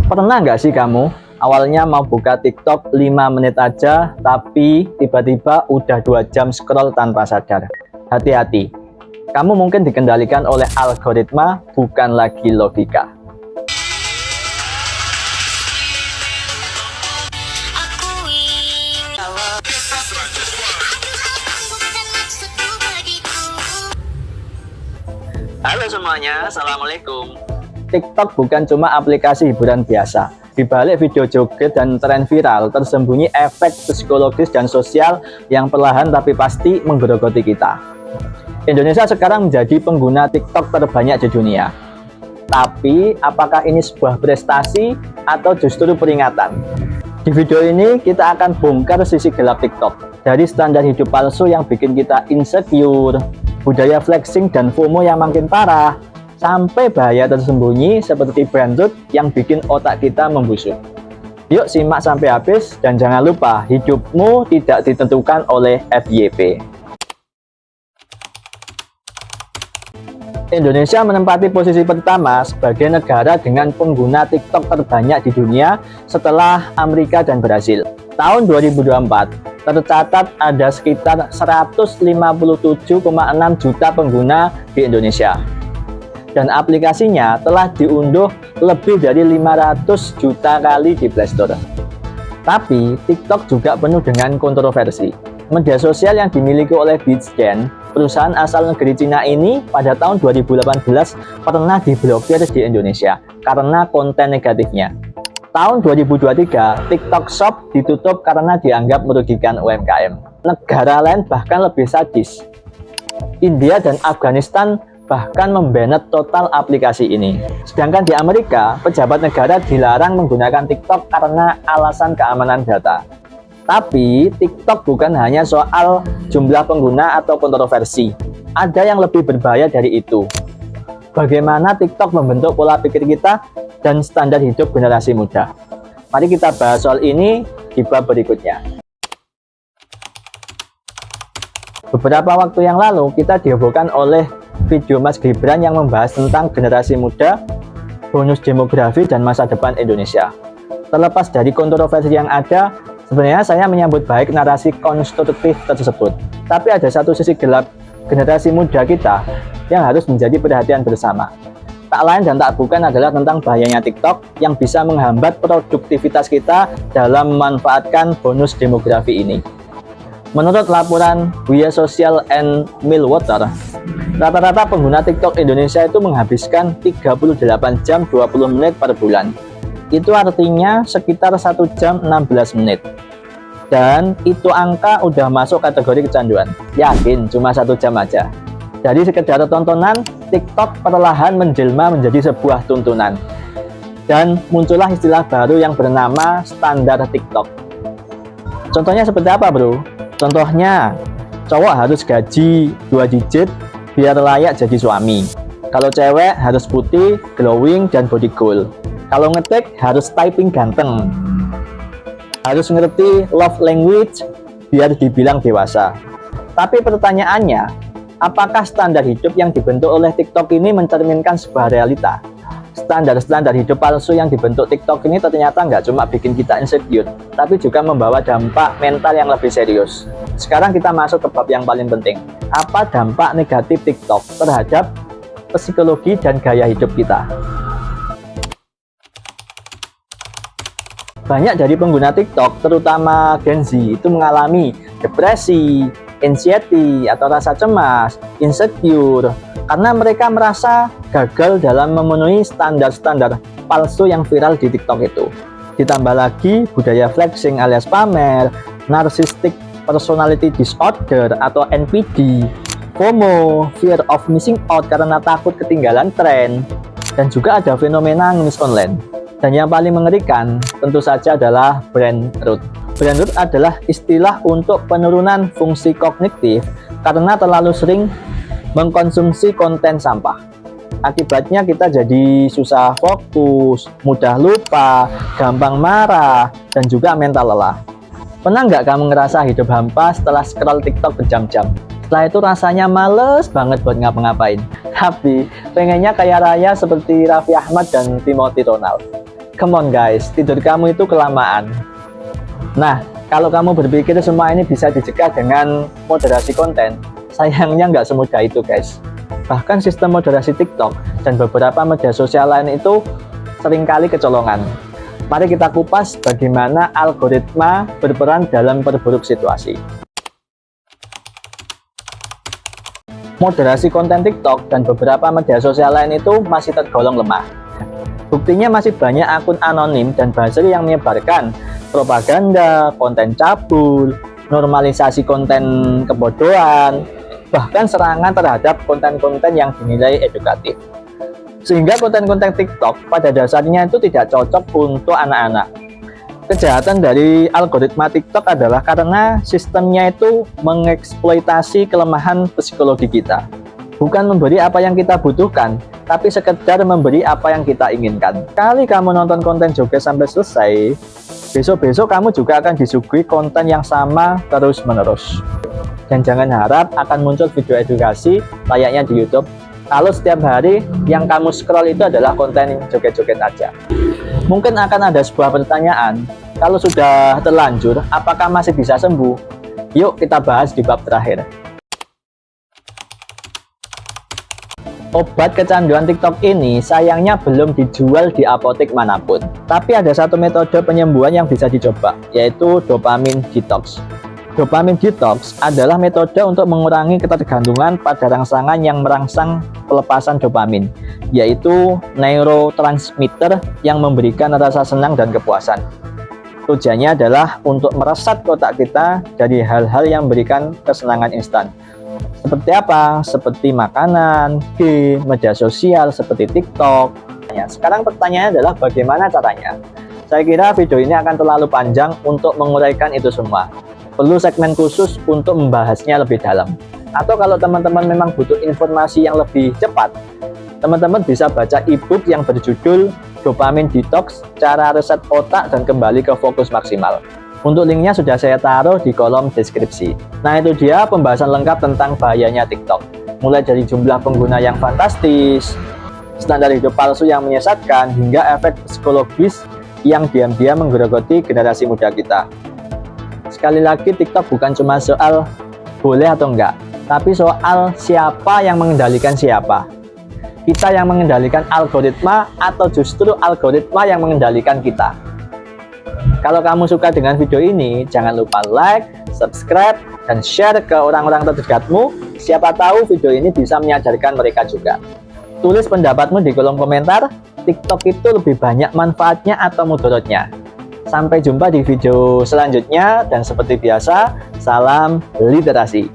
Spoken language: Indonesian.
Pernah nggak sih kamu awalnya mau buka TikTok 5 menit aja, tapi tiba-tiba udah 2 jam scroll tanpa sadar? Hati-hati, kamu mungkin dikendalikan oleh algoritma, bukan lagi logika. Halo semuanya, Assalamualaikum. TikTok bukan cuma aplikasi hiburan biasa. Di balik video joget dan tren viral, tersembunyi efek psikologis dan sosial yang perlahan tapi pasti menggerogoti kita. Indonesia sekarang menjadi pengguna TikTok terbanyak di dunia. Tapi, apakah ini sebuah prestasi atau justru peringatan? Di video ini, kita akan bongkar sisi gelap TikTok. Dari standar hidup palsu yang bikin kita insecure, budaya flexing dan FOMO yang makin parah, sampai bahaya tersembunyi seperti brand root yang bikin otak kita membusuk. Yuk simak sampai habis dan jangan lupa hidupmu tidak ditentukan oleh FYP. Indonesia menempati posisi pertama sebagai negara dengan pengguna TikTok terbanyak di dunia setelah Amerika dan Brasil. Tahun 2024 tercatat ada sekitar 157,6 juta pengguna di Indonesia. Dan aplikasinya telah diunduh lebih dari 500 juta kali di Play Store. Tapi, TikTok juga penuh dengan kontroversi. Media sosial yang dimiliki oleh ByteDance, perusahaan asal negeri Cina ini, pada tahun 2018 pernah diblokir di Indonesia karena konten negatifnya. Tahun 2023, TikTok Shop ditutup karena dianggap merugikan UMKM. Negara lain bahkan lebih sadis. India dan Afghanistan bahkan membanet total aplikasi ini. Sedangkan di Amerika, pejabat negara dilarang menggunakan TikTok karena alasan keamanan data. Tapi, TikTok bukan hanya soal jumlah pengguna atau kontroversi. Ada yang lebih berbahaya dari itu. Bagaimana TikTok membentuk pola pikir kita dan standar hidup generasi muda. Mari kita bahas soal ini di bab berikutnya. Beberapa waktu yang lalu, kita dihebohkan oleh video Mas Gibran yang membahas tentang generasi muda, bonus demografi, dan masa depan Indonesia. Terlepas dari kontroversi yang ada, sebenarnya saya menyambut baik narasi konstruktif tersebut. Tapi ada satu sisi gelap generasi muda kita yang harus menjadi perhatian bersama. Tak lain dan tak bukan adalah tentang bahayanya TikTok yang bisa menghambat produktivitas kita dalam memanfaatkan bonus demografi ini. Menurut laporan We Social and Millwater, rata-rata pengguna TikTok Indonesia itu menghabiskan 38 jam 20 menit per bulan. Itu artinya sekitar 1 jam 16 menit. Dan itu angka udah masuk kategori kecanduan. Yakin cuma 1 jam aja. Dari sekedar tontonan, TikTok perlahan menjelma menjadi sebuah tuntunan. Dan muncullah istilah baru yang bernama standar TikTok. Contohnya seperti apa, bro? Contohnya, cowok harus gaji 2 digit biar layak jadi suami. Kalau cewek harus putih, glowing, dan body goal. Kalau ngetik harus typing ganteng. Harus ngerti love language biar dibilang dewasa. Tapi pertanyaannya, apakah standar hidup yang dibentuk oleh TikTok ini mencerminkan sebuah realita? Standar-standar hidup palsu yang dibentuk TikTok ini ternyata nggak cuma bikin kita insecure, tapi juga membawa dampak mental yang lebih serius. Sekarang kita masuk ke bab yang paling penting. Apa dampak negatif TikTok terhadap psikologi dan gaya hidup kita? Banyak dari pengguna TikTok, terutama Gen Z, itu mengalami depresi, anxiety atau rasa cemas, insecure, karena mereka merasa gagal dalam memenuhi standar-standar palsu yang viral di TikTok itu. Ditambah lagi budaya flexing alias pamer, narcissistic personality disorder atau NPD, FOMO, fear of missing out karena takut ketinggalan tren, dan juga ada fenomena ngemis online. Dan yang paling mengerikan tentu saja adalah brain rot. Brain rot adalah istilah untuk penurunan fungsi kognitif karena terlalu sering mengkonsumsi konten sampah. Akibatnya kita jadi susah fokus, mudah lupa, gampang marah, dan juga mental lelah. Pernah nggak kamu ngerasa hidup hampa setelah scroll TikTok berjam-jam? Setelah itu rasanya males banget buat ngapa-ngapain. Tapi pengennya kaya raya seperti Raffi Ahmad dan Timothy Ronald. Come on guys, tidur kamu itu kelamaan. Nah, kalau kamu berpikir semua ini bisa dicegah dengan moderasi konten, sayangnya nggak semudah itu guys. Bahkan sistem moderasi TikTok dan beberapa media sosial lain itu seringkali kecolongan. Mari kita kupas bagaimana algoritma berperan dalam perburuk situasi. Moderasi konten TikTok dan beberapa media sosial lain itu masih tergolong lemah. Buktinya masih banyak akun anonim dan buzzer yang menyebarkan propaganda, konten cabul, normalisasi konten kebodohan, bahkan serangan terhadap konten-konten yang dinilai edukatif. Sehingga konten-konten TikTok pada dasarnya itu tidak cocok untuk anak-anak. Kejahatan dari algoritma TikTok adalah karena sistemnya itu mengeksploitasi kelemahan psikologi kita. Bukan memberi apa yang kita butuhkan, tapi sekedar memberi apa yang kita inginkan. Kali kamu nonton konten joget sampai selesai, besok-besok kamu juga akan disuguhi konten yang sama terus-menerus. Dan jangan harap akan muncul video edukasi layaknya di YouTube kalau setiap hari yang kamu scroll itu adalah konten joget-joget aja. Mungkin akan ada sebuah pertanyaan, kalau sudah terlanjur, apakah masih bisa sembuh? Yuk kita bahas di bab terakhir. Obat kecanduan TikTok ini sayangnya belum dijual di apotek manapun. Tapi ada satu metode penyembuhan yang bisa dicoba, yaitu dopamine detox. Dopamine detox adalah metode untuk mengurangi ketergantungan pada rangsangan yang merangsang pelepasan dopamin, yaitu neurotransmitter yang memberikan rasa senang dan kepuasan. Tujuannya adalah untuk meresat otak kita dari hal-hal yang memberikan kesenangan instan. Seperti apa? Seperti makanan, game, media sosial seperti TikTok. Sekarang pertanyaannya adalah bagaimana caranya? Saya kira video ini akan terlalu panjang untuk menguraikan itu semua. Perlu segmen khusus untuk membahasnya lebih dalam. Atau kalau teman-teman memang butuh informasi yang lebih cepat, teman-teman bisa baca e-book yang berjudul Dopamine Detox, Cara Reset Otak dan Kembali ke Fokus Maksimal. Untuk linknya sudah saya taruh di kolom deskripsi. Nah itu dia pembahasan lengkap tentang bahayanya TikTok. Mulai dari jumlah pengguna yang fantastis, standar hidup palsu yang menyesatkan, hingga efek psikologis yang diam-diam menggerogoti generasi muda kita. Sekali lagi TikTok bukan cuma soal boleh atau enggak, tapi soal siapa yang mengendalikan siapa. Kita yang mengendalikan algoritma atau justru algoritma yang mengendalikan kita. Kalau kamu suka dengan video ini, jangan lupa like, subscribe, dan share ke orang-orang terdekatmu. Siapa tahu video ini bisa menyadarkan mereka juga. Tulis pendapatmu di kolom komentar, TikTok itu lebih banyak manfaatnya atau mudaratnya. Sampai jumpa di video selanjutnya, dan seperti biasa, salam literasi.